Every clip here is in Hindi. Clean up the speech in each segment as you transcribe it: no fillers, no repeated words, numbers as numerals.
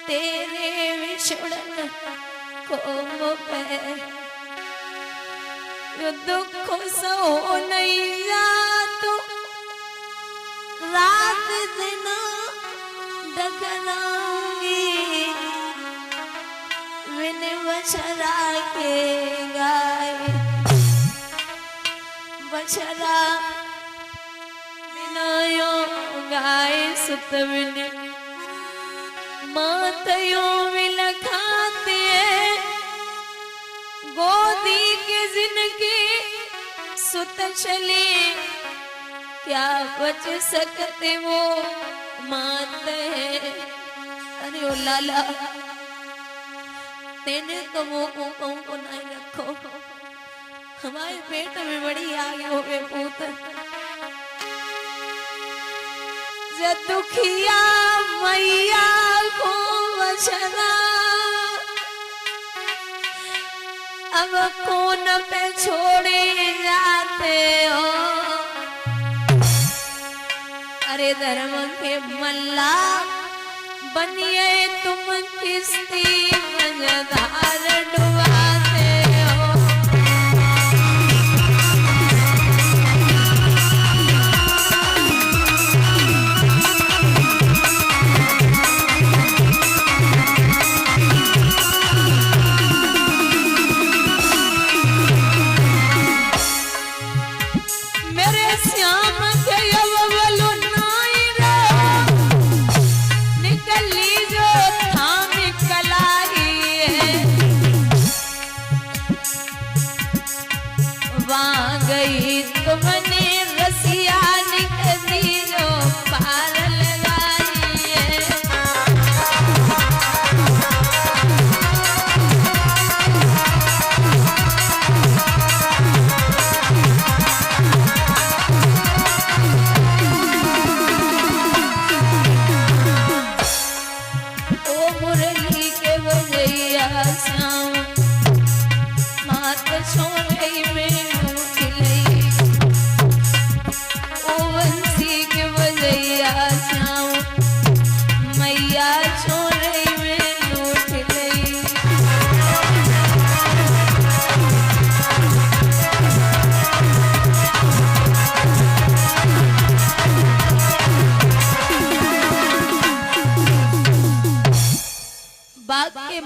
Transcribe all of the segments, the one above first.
तेरे विछड़न को पे दुख सो नहीं जातो रात दिन डगराऊंगी बिन बछड़ा के गाय बछड़ा बिनायो गाय सुत बिन मातयो विलखाते गोदी के जिनके सुत चले क्या बच सकते वो मात है। अरे ओ लाला तेने तो वो को नहीं रखो हमारे पेट में बड़ी आगे हो गए पूत जब दुखिया मैया को बचना अब कौन पे छोड़े जाते हो। अरे धर्म के मल्ला बनिए तुम किस्ती मझधार डुबाते हो।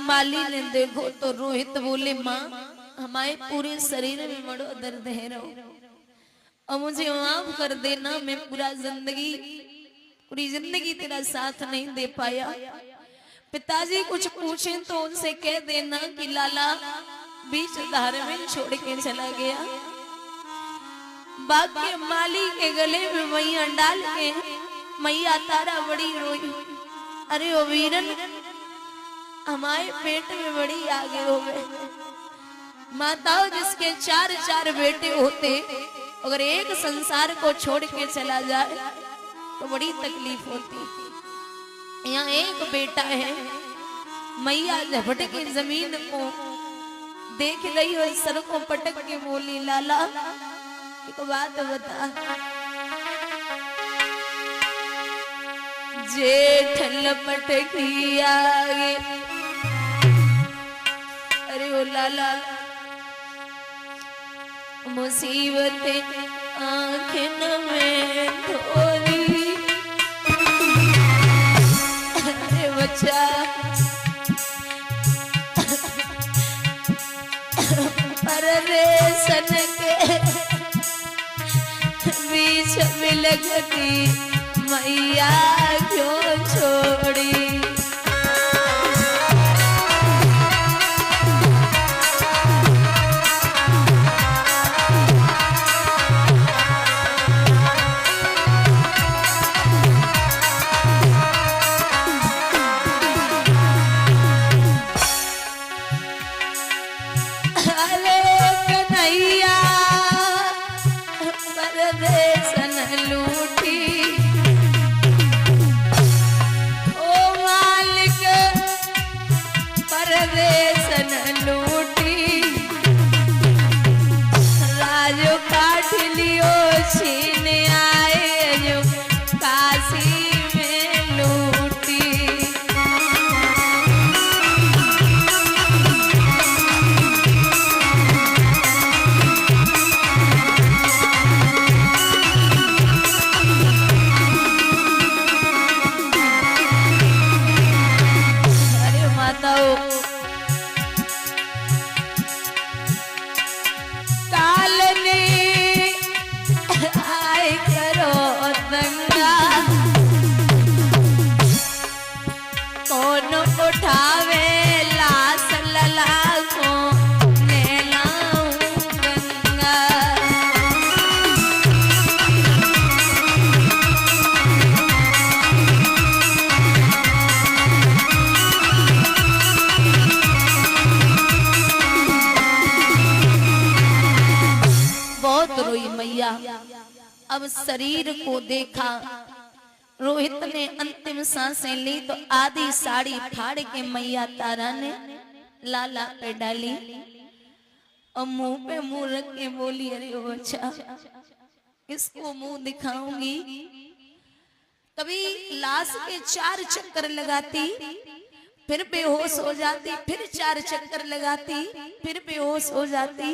माली ने देखो तो रोहित बोले माँ हमारे पूरे शरीर में बड़ो दर्द है रो और मुझे माफ कर देना मैं पूरी जिंदगी तेरा साथ नहीं दे पाया। पिताजी कुछ पूछें तो उनसे कह देना कि लाला बीच धार में छोड़ के चला गया। बाग के माली के गले में मैया डाल के मैया तारा बड़ी रोई। अरे ओ वीरन हमारे पेट में बड़ी आगे हो गए। माताओं जिसके चार बेटे होते अगर एक संसार को छोड़ के चला जाए तो बड़ी तकलीफ होती। यहाँ एक बेटा है मैया झपट के जमीन को देख रही और सर को पटक के बोली लाला एक बात बता जेठ लपट की आगे। अरे ओ लाला मुसीबतें आँखें में धोरी। अरे बच्चा परदेसन के बीच मिलती मैया क्यों छोड़ी। अब शरीर को देखा। रोहित ने अंतिम सांसें ली तो आधी साड़ी फाड़ के मैया तारा ने लाला पे डाली और मुंह पे मुंह रख के बोली, अरे ओ अच्छा किसको मुंह दिखाऊंगी। कभी लाश के 4 चक्कर लगाती, फिर बेहोश हो जाती, फिर 4 चक्कर लगाती, फिर बेहोश हो जाती।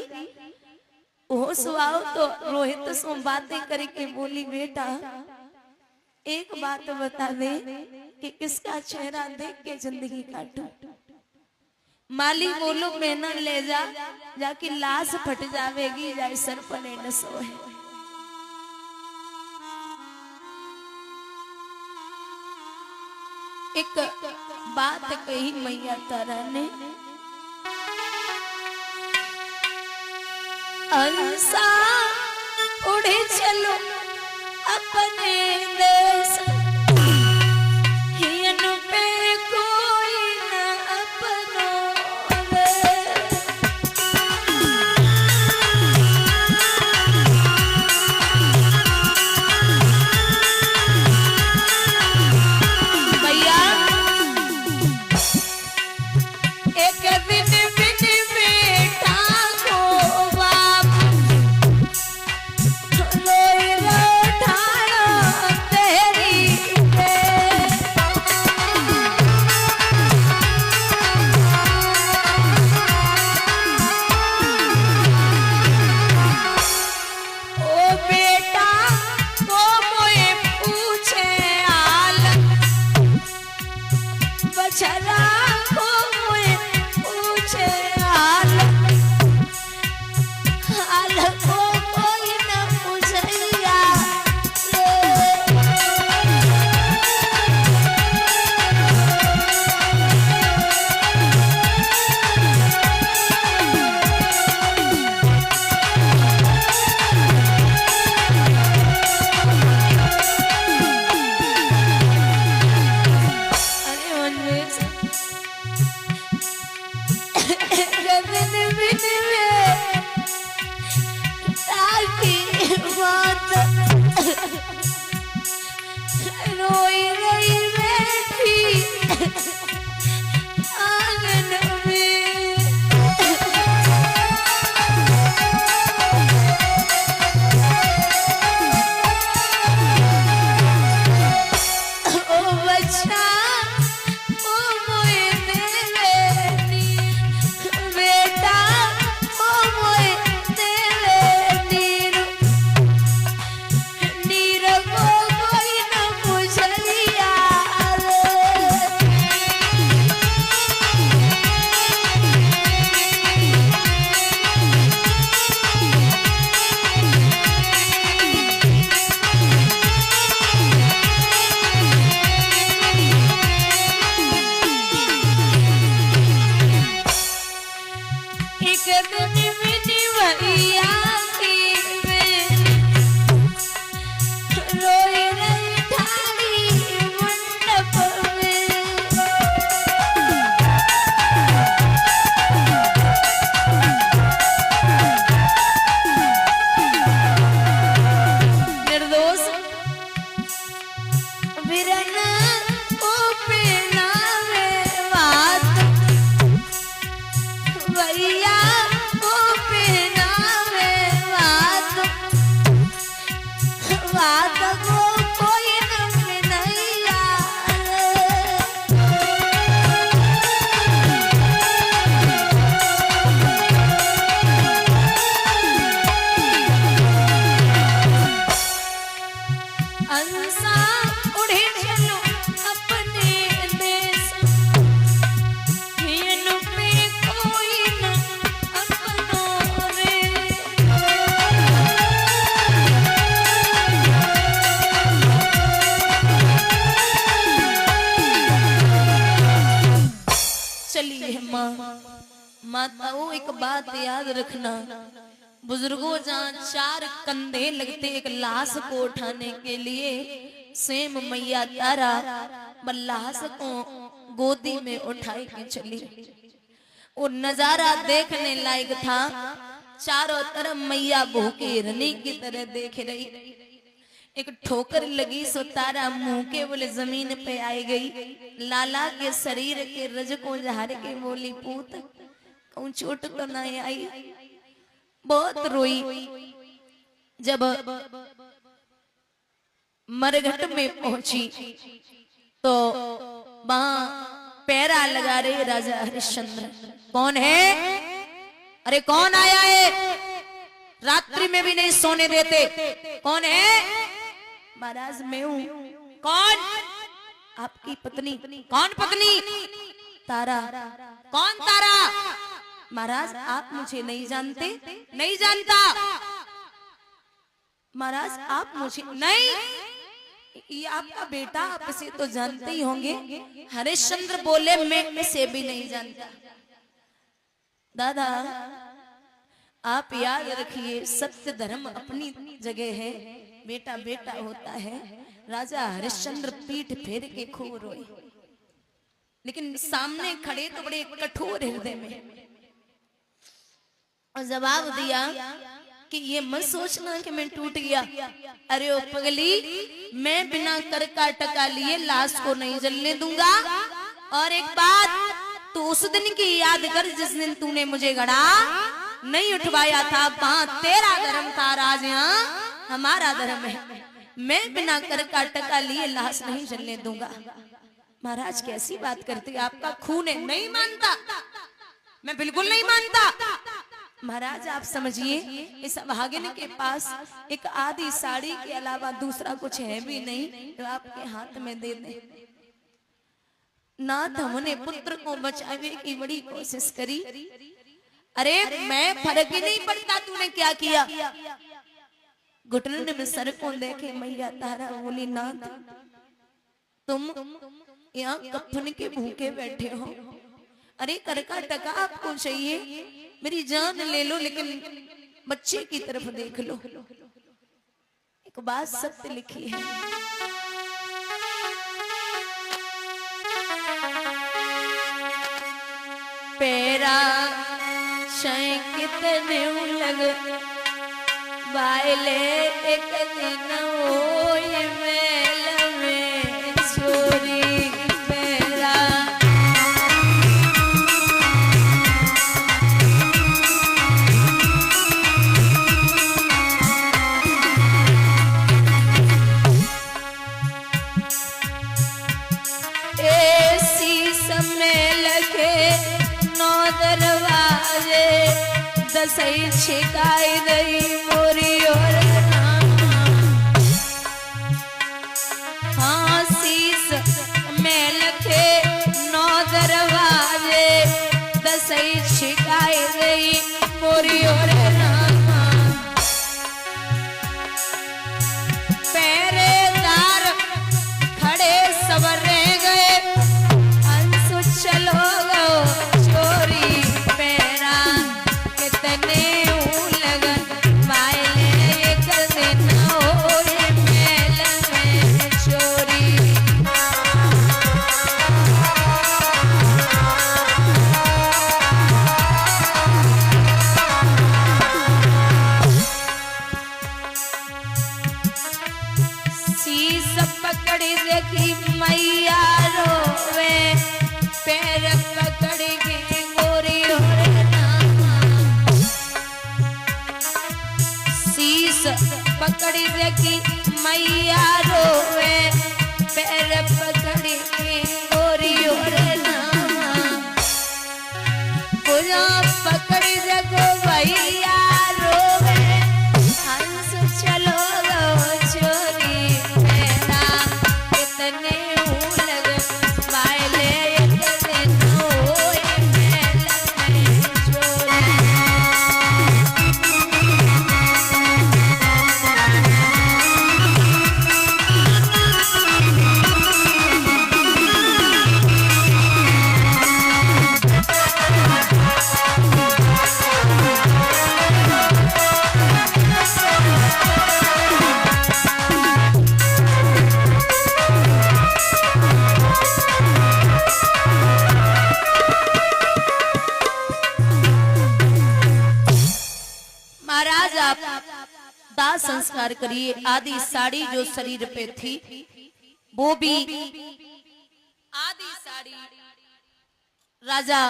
होश आओ तो रोहित से बातें करके बोली, बेटा एक बात बता दे कि किसका चेहरा देख के जिंदगी काटूं। माली बोलो मेहनत ले जा, जाके लाश फट जावेगी, जाए सर पर न सोए। एक बात कही मैया तारा ने, अंसा उड़े चलो अपने देश, हियन पे कोई न अपनों रे। भैया एक दिन बिन बेटा को बाप लोई उठाया तेरी पे। ओ बेटा वो मोए पूछे आल, बछड़ा को मोए पूछे आल, हाल को कोई न पूछैया अरे मनमेज गगन बिन में ताकि बात रोई रही बैठी आंगन में। ओ बच्चा ओ मोए देवेनी, बेटा ओ मोए देवेनी, नीर को कोई न पूछलिया रे। एक दिन बिन भैया की में रोई रही ठाड़ी मंडप में। निर्दोष बिरन को पहनावे बात, भैया को पहनावे बात, बात को कोई न पहनाया रे। अंसा उड़े चलो अपने देश, हियन पे कोई न अपनों रे। चलिए माताओं एक बात याद रखना, बुजुर्गों जहाँ 4 कंधे लगते एक लाश को उठाने के लिए, सेम मैया तारा लाश को गोदी में उठाई के चली। वो नजारा देखने लायक था। चारों तरफ मैया भूखे हिरनी की तरह देख रही। एक ठोकर लगी सो तारा मुंह के बोले जमीन पे आई गई। लाला के शरीर के रज को झाड़ के बोली पूत कहूं चोट तो नहीं आई। बहुत रोई। जब मरघट में पहुंची तो वहां पैरा लगा रहे राजा हरिश्चंद्र। कौन है? अरे कौन आया है? रात्रि में भी नहीं सोने देते। कौन है? महाराज मैं हूं। कौन? आपकी पत्नी। कौन पत्नी? तारा। कौन तारा? महाराज आप मुझे नहीं जानते? नहीं जानता। महाराज आप मुझे नहीं, ये आपका बेटा, आप इसे तो जानते ही होंगे। हरिश्चंद्र बोले मैं इसे भी नहीं जानता। दादा आप याद रखिए सत्य धर्म अपनी जगह है, बेटा बेटा होता है। राजा हरिश्चंद्र पीठ फेर के खूब रोए, लेकिन सामने खड़े तो बड़े कठोर हृदय में और जवाब दिया कि ये मत सोचना कि मैं टूट गया। अरे ओ पगली, मैं बिना कर का टका लिए लाश को नहीं जलने दूंगा। और एक बात, तू उस दिन की याद कर जिस दिन तूने मुझे गड़ा नहीं उठवाया था। वहां तेरा धर्म था, राज यहाँ हमारा धर्म है। मैं बिना कर का टका लिए लाश नहीं जलने दूंगा। महाराज कैसी बात करते, आपका खून है। नहीं मानता, मैं बिल्कुल नहीं मानता। महाराज आप समझिए इस अभागिन के पास एक आधी साड़ी के अलावा दूसरा कुछ है भी नहीं, तो आपके हाथ में दे दे। नाथ हमने पुत्र को बचाने की बड़ी कोशिश करी। अरे मैं फर्क ही नहीं पड़ता तूने क्या किया। घुटने में सर को देखे मैया तारा बोली नाथ तुम यहाँ कफन के भूखे बैठे हो। अरे कर का टका आपको चाहिए, मेरी जान ले लो, लेकिन बच्चे की तरफ देख लो। एक बात सत्य लिखी है, पैरा शय कितने लग बायले एक दिन ओए मेल में छोरी पैरा। दसई छिकाई गई मोरी और हाँ शीस में लखे 9 दरवाजे। दसई छिकाई गई मोरी और पहरेदार खड़े सवरे गए। अंशु चलो चोरी पैरा कितने लगन वायले कर देना ओए मेल में चोरी। शीश पकड़ी देखी मैया रोवे, पैर पकड़ी के गोरी होरे पकड़ी देखी मैया रोवे, पैर पकड़ी के गोरी ओरे नामा। पूजा पकड़ी देखो भैया रोवे, हंस चलो चोरी पैरा कितने लग वायले कितने ओए मेल में चोरी। दाह संस्कार करिए। आदि साड़ी जो शरीर पे थी वो भी आदि साड़ी राजा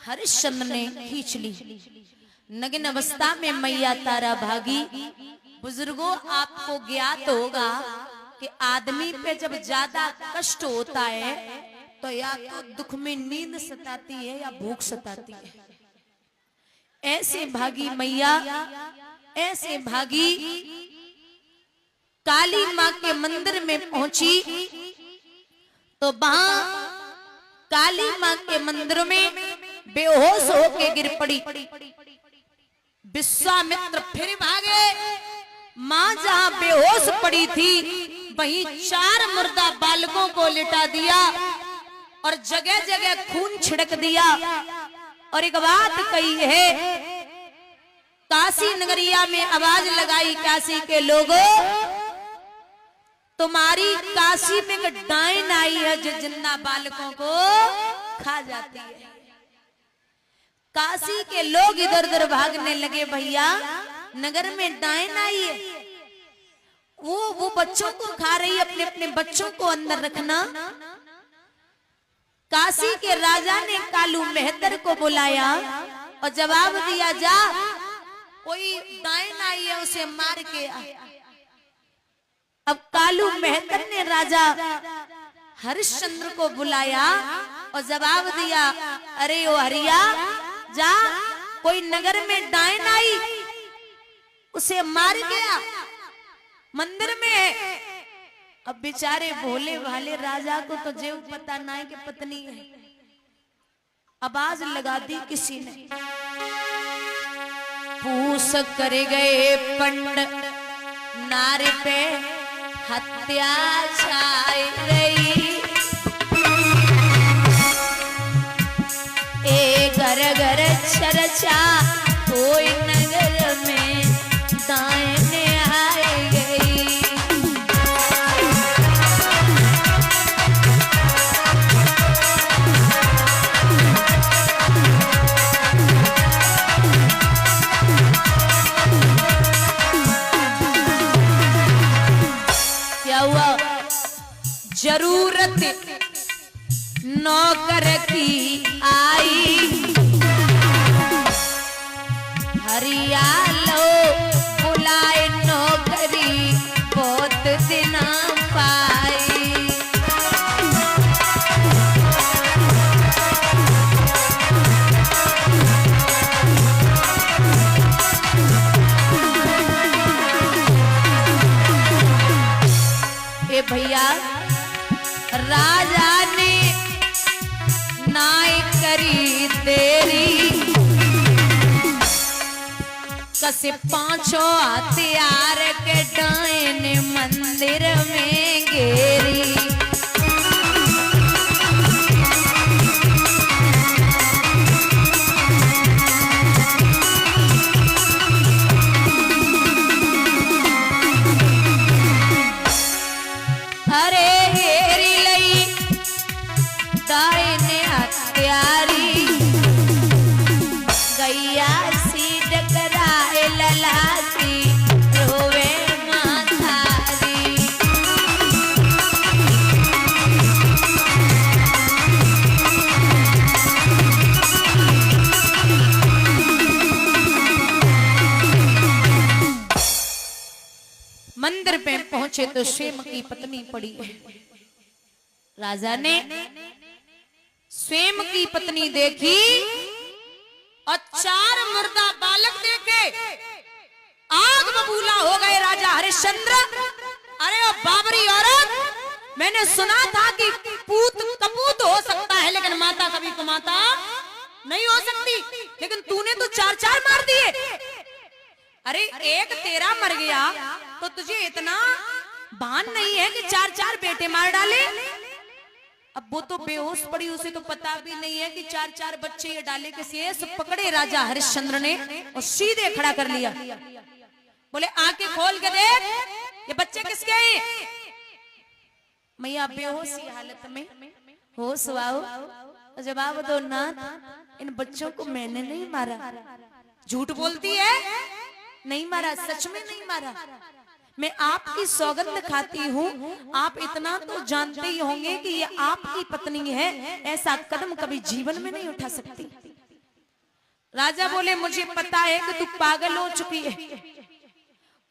हरिश्चंद्र ने खींच ली। नग्न अवस्था में मैया तारा भागी। बुजुर्गों, आपको ज्ञात होगा कि आदमी पे जब ज्यादा कष्ट होता है तो या तो दुख में नींद सताती है या भूख सताती है। ऐसे भागी मैया, ऐसे भागी काली माँ के मंदिर में पहुंची तो वहां काली माँ के मंदिर में बेहोश होके गिर पड़ी। विश्वामित्र फिर भागे। माँ जहां बेहोश पड़ी थी वहीं 4 मुर्दा बालकों को लिटा दिया और जगह जगह खून छिड़क दिया। और एक बात कही है, काशी नगरिया में आवाज लगाई काशी के लोगों, तुम्हारी काशी में एक डायन आई है जो जिंदा बालकों को खा जाती है। काशी के लोग इधर उधर भागने लगे, भैया नगर में डायन आई है, वो बच्चों को खा रही है, अपने अपने बच्चों को अंदर रखना। काशी के राजा ने कालू मेहतर को बुलाया और जवाब दिया, जा कोई डायन आई है उसे मार के आ। अब कालू मेहतर ने राजा हरिश्चंद्र को बुलाया और जवाब दिया, अरे ओ हरिया, जा कोई नगर में डायन आई उसे मार गया, मंदिर में है। अब बेचारे भोले भाले राजा को तो जेव पता ना है कि पत्नी है। आवाज लगा दी किसी ने, पूछ कर गए पंड नारी पे हत्या छाई रही। ए घर घर चर्चा कोई नगर में दाएने आई गई। क्या हुआ? जरूरत नौकर की आई, हरियालो बुलाए नौकरी बहुत दिन पाई। ए भैया, राजा ने नाई करी तेरी, कसे 5 हथियार के डायन मंदिर में घेरी। अरे घेरी लई डायन हत्यारी, गैया सी डकराए ललासी रोवे माथारी। मंदिर पे पहुंचे तो स्वयं की पत्नी पड़ी है। राजा ने स्वयं की पत्नी देखी और 4 मुर्दा बालक देखे आग बबूला हो गए राजा हरिश्चंद्र। अरे ओ बाबरी औरत, मैंने सुना था कि पूत कपूत हो सकता है लेकिन माता कभी कुमाता नहीं हो सकती, लेकिन तूने तो 4 मार दिए। अरे एक तेरा मर गया तो तुझे इतना भान नहीं है कि 4 बेटे मार डाले। अब वो तो बेहोश पड़ी, उसे तो पता भी नहीं है कि 4 बच्चे ये डाले के शेष पकड़े राजा हरिश्चंद्र ने और सीधे खड़ा कर लिया। बोले आंखें खोल के देख, ये बच्चे किसके हैं? मैया बेहोशी हालत में होश वाओ, जवाब दो ना, इन बच्चों को मैंने नहीं मारा। झूठ बोलती है, नहीं मारा, सच में नहीं मारा। मैं आपकी सौगंध खाती हूँ, आप इतना तो जानते ही होंगे कि ये आपकी पत्नी है, ऐसा कदम कभी जीवन में नहीं उठा सकती। राजा बोले मुझे पता है कि तू पागल हो चुकी है,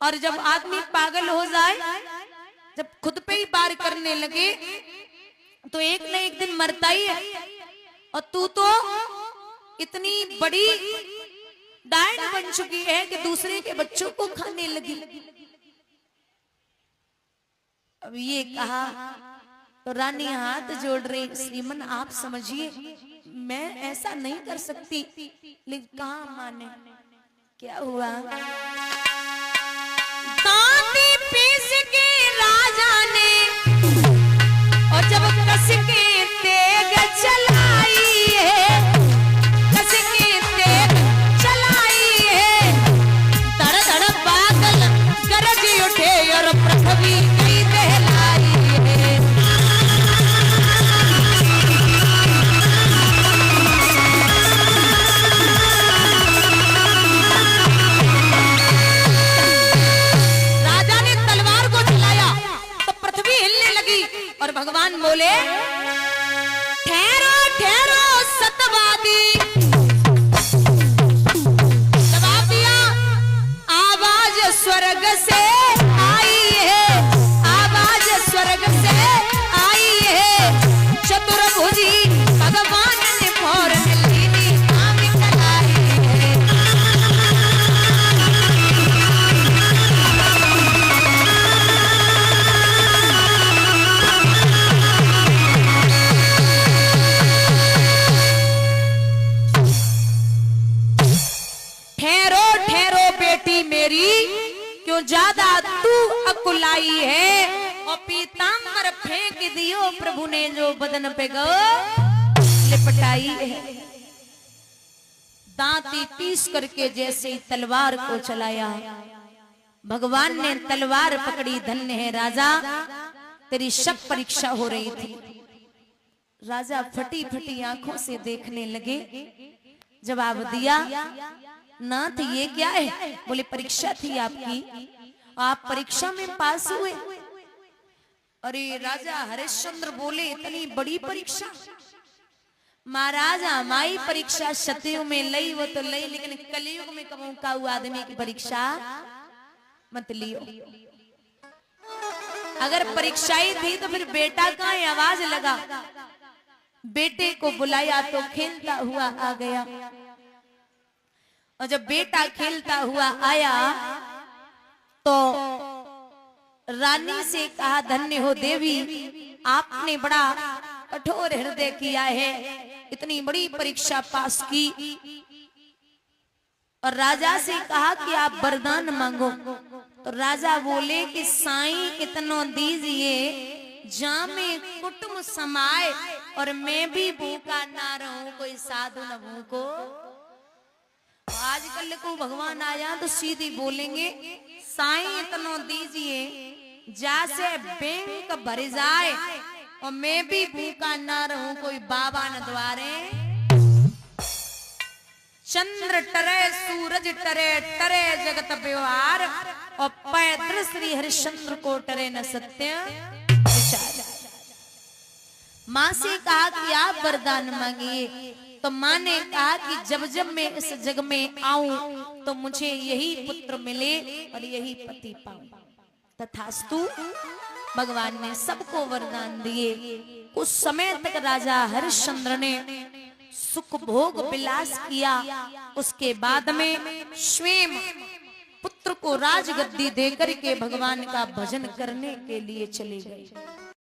और जब आदमी पागल हो जाए, जब खुद पे ही वार करने लगे तो एक न एक दिन मरता ही है, और तू तो इतनी बड़ी डायन बन चुकी है कि दूसरे के बच्चों को खाने लगी। अब ये कहा तो रानी हाथ जोड़ रही, श्रीमन आप समझिए मैं ऐसा नहीं कर सकती। लेकिन कहा माने, क्या हुआ? दांती पीस के राजा ने और जब कस के तेग चलाई है, कस के तेग चलाई है, धड़ धड़ बादल गरज उठे और पृथ्वी गई दहलाई है। राजा ने तलवार को चलाया तो पृथ्वी हिलने लगी, और भगवान बोले ठहरो ठहरो सतवादी। जवाब दिया आवाज स्वर्ग से आई है, आवाज स्वर्ग से आई है। चतुर्भुजी भगवान ने फौरन लीनी काम चलाई है। ठहरो ठहरो बेटी मेरी, क्यों ज्यादा तू अकुलाई है, और पीतांबर फेंक दियो प्रभु ने जो बदन पे गो लिपटाई है। दांती पीस करके जैसे ही तलवार को चलाया, भगवान ने तलवार पकड़ी। धन्य है राजा, तेरी शक परीक्षा हो रही थी। राजा फटी फटी आंखों से देखने लगे। जवाब दिया नाथ ये क्या है? बोले परीक्षा थी आपकी, आप परीक्षा में पास हुए। अरे राजा हरिश्चंद्र बोले इतनी बड़ी परीक्षा? महाराज हमारी परीक्षा सतयुग में लई वो तो लई, लेकिन कलयुग में कबू का आदमी की परीक्षा मत लियो। अगर परीक्षाएं थी तो फिर बेटा का आवाज लगा, बेटे को बुलाया तो खेलता हुआ आ गया। और जब बेटा खेलता हुआ आया तो रानी से कहा धन्य हो देवी, आपने बड़ा कठोर हृदय किया है, इतनी बड़ी परीक्षा पास की। और राजा से कहा कि आप वरदान मांगो। तो राजा बोले कि साईं इतनो दीजिए जामे कुटुंब समाए, और मैं भी भूखा ना रहूं, कोई साधु न भूखो। आजकल को भगवान आया तो सीधी बोलेंगे साईं इतनो दीजिए जैसे बैंक भर जाए, और मैं भी भूखा ना रहूं, कोई बाबा न द्वारे। चंद्र टरे सूरज टरे, टरे जगत व्यवहार, और पैदृ श्री हरिश्चंद्र को टरे न सत्य विचार। माँ से कहा कि आप वरदान मांगिए। तो माँ ने कहा कि जब जब मैं इस जग में आऊं तो मुझे यही पुत्र मिले और यही पति पाऊं। तथास्तु भगवान ने सबको वरदान दिए। कुछ समय तक राजा हरिश्चंद्र ने सुख भोग विलास किया। उसके बाद में स्वयं पुत्र को राजगद्दी देकर के भगवान का भजन करने के लिए चले गए।